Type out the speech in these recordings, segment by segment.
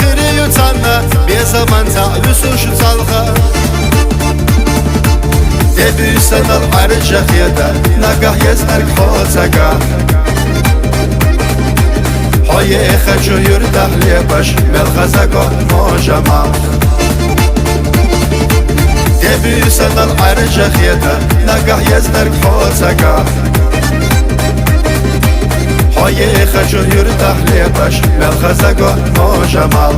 خيري يتسنى بزمان تعيسو شو تلخى دبي سنة العرجة خيدا نقح يزنك حوتك هاي خجو يرده ليبش ملغزقه موجمع دبي سنة العرجة خيدا نقح يزنك حوتك هاي خجو يرده ليبش ملغزقه موجمع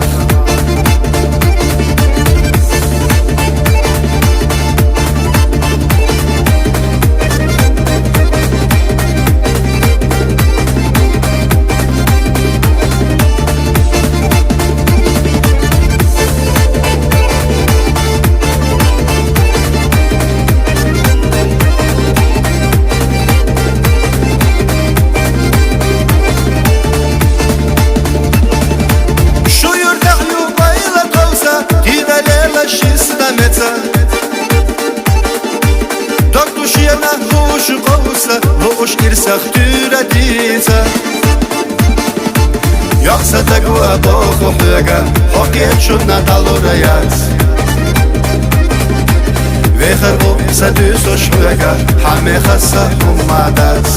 روش قوسه روش إرسخ ترديته يقصدك وابوخ وحلقة حقيت شدنا دالو ريات ويخربو سدوس وشلقة حمي خسه ومادات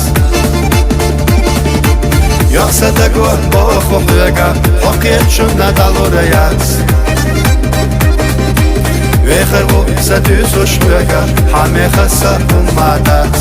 يقصدك وابوخ وحلقة حقيت شدنا دالو ريات ويخربو سدوس وشلقة حمي خسه ومادات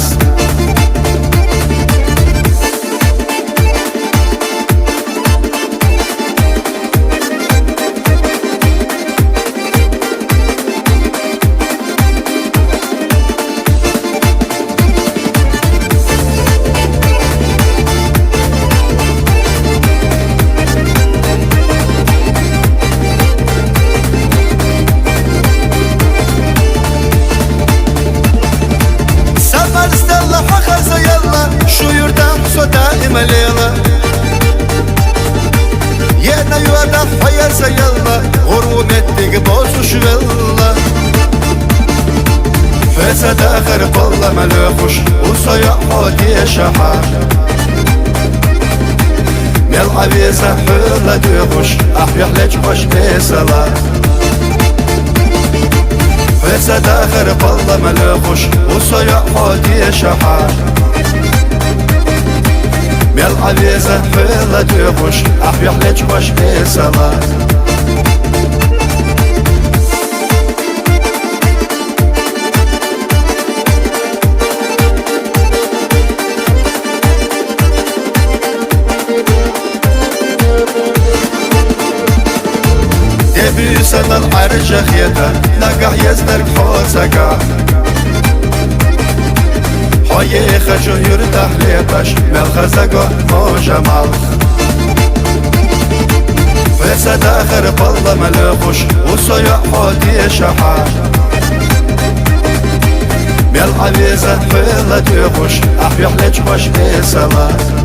مليلة يانا يوانا حيا سيلا غرومتك بوسو شويلا فسد آخر بالله ملوخش وصيا حودي شحار مل عبيزة حولة دوخش أحيح لك خوش بيسلا فسد آخر بالله ملوخش وصيا حودي شحار مل عبيزة حولة دوخش أحيح لك خوش بيسلا دبي سنة العرجة خيدا نقح يزنك حوتك هاي خجو يرده ليبش ملغزقه موجمع فسد آخر بالله ملوخش وصيا حودي شحار مل عبيزة حولة دوخش أحيح لك خوش بيسلا